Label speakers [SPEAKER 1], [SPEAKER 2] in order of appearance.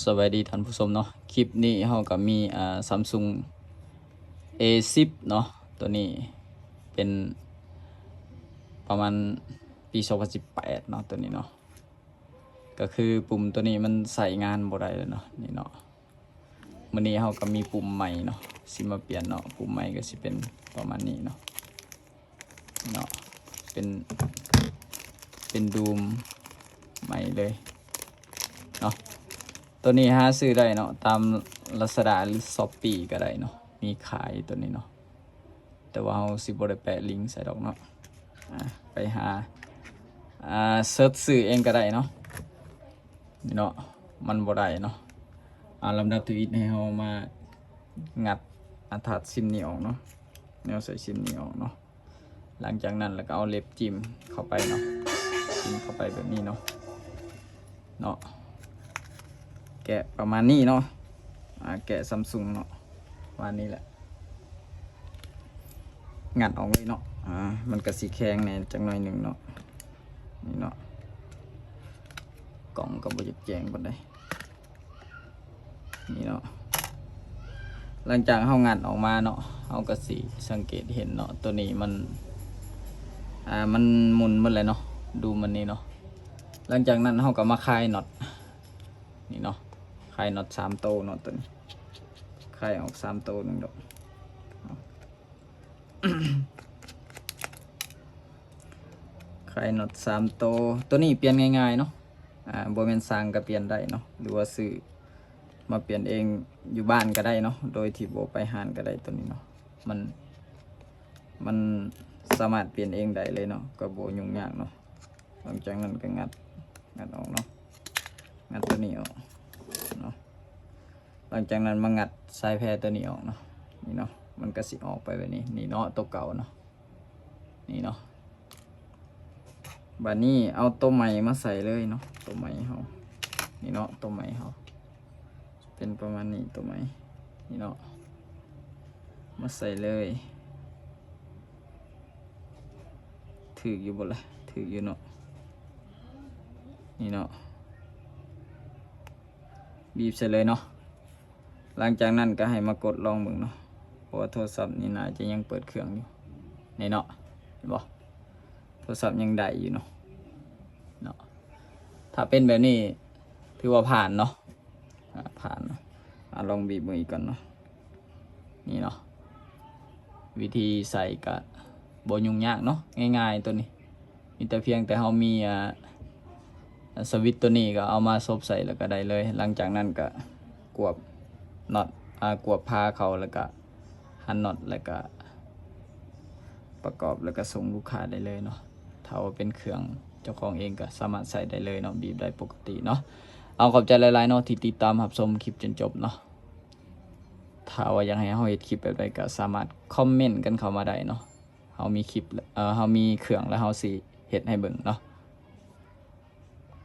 [SPEAKER 1] สวัสดีท่านผู้ชมเนาะคลิปนี้เราก็มีSamsung A10 เนาะตัวนี้เป็นประมาณปี2018เนาะตัวนี้เนาะก็คือปุ่มตัวนี้มันใส่งานบ่ได้เลยเนาะนี่เนาะมื้อนี้เราก็มีปุ่มใหม่เนาะสิมาเปลี่ยนเนาะปุ่มใหม่ก็สิเป็นประมาณนี้เนาะเป็นดูมใหม่เลยเนาะตัวนี้หาซื้อได้เนาะตาม Lazada หรือ Shopee ก็ได้เนาะมีขายตัวนี้เนาะแต่ว่าเราสิบ่ได้แปะลิงก์ใส่ดอกเนาะไปหาเซิร์ชซื้อเองก็ได้เนาะนี่เนาะมันบ่ได้เนาะลำดับที่1ให้เรามางัดถาดซิมนี้ออกเนาะแนวใส่ซิมนี้ออกเนาะหลังจากนั้นแล้วก็เอาเล็บจิ้มเข้าไปเนาะจิ้มเข้าไปแบบนี้เนาะแกะประมาณนี้เนาะแกะซัมซุงเนาะประมาณนี้แหละงัดออกเลยเนาะมันก็สีแข็งในจังหน่อยหนึ่งเนาะนี่เนาะกล่องก็บ่อยากแจ้งปานใดนี่เนาะหลังจากเฮางัดออกมาเนาะเฮาก็สิสังเกตเห็นเนาะตัวนี้มันมันหมุนหมดเลยเนาะดูมันนี่เนาะหลังจากนั้นเฮาก็มาคลายน็อตนี่เนาะคลายน็อต3โตเนาะตัวนี้คลายออก3โตนึงดอกคลายน็อต3โตตัวนี้เปลี่ยนง่ายๆเนาะบ่แม่นสร้างก็เปลี่ยนได้เนาะหรือว่าซื้อมาเปลี่ยนเองอยู่บ้านก็ได้เนาะโดยที่บ่ไปห้างก็ได้ตัวนี้เนาะมันสามารถเปลี่ยนเองได้เลยเนาะก็บ่ยุ่งยากเนาะหลังจากนั้นก็งัดออกเนาะงัดตัวนี้ออกเนาะหลังจากนั้นมางัดสายแพรตัวนี้ออกเนาะนี่เนาะมันก็สิออกไปแบบนี้นี่เนาะตัวเก่าเนาะนี่เนาะบัดนี้เอาตัวใหม่มาใส่เลยเนาะตัวใหม่เฮานี่เนาะตัวใหม่เฮาเป็นประมาณนี้ตัวใหม่นี่เนาะมาใส่เลยถืออยู่บ่ล่ะถืออยู่เนาะนี่เนาะบีบใส่เลยเนาะหลังจากนั้นก็ให้มากดลองมึงเนาะเพราะว่าโทรศัพท์นี่น่าจะยังเปิดเครื่องอยู่นี่เนาะเห็นบ่โทรศัพท์ยังได้อยู่เนาะถ้าเป็นแบบนี้ถือว่าผ่านเนาะผ่านเนาะลองบีบมืออีกก่อนเนาะนี่เนาะวิธีใส่ก็บ่ยุ่งยากเนาะง่ายๆตัวนี้มีแต่เพียงแต่เรามีสวิตช์ตัวนี้ก็เอามาซบใส่แล้วก็ได้เลยหลังจากนั้นก็กวบน็อตกวบพาเขาแล้วก็หันน็อตแล้วก็ประกอบแล้วก็ส่งลูกค้าได้เลยเนาะถ้าว่าเป็นเครื่องเจ้าของเองก็สามารถใส่ได้เลยเนาะบีบได้ปกติเนาะเอาขอบใจหลายๆเนาะที่ติดตามรับชมคลิปจนจบเนาะถ้าว่าอยากให้เฮาเฮ็ดคลิปแบบใดก็สามารถคอมเมนต์กันเข้ามาได้เนาะเฮามีคลิปเฮามีเครื่องแล้วเฮาสิเฮ็ดให้เบิ่งเนาะ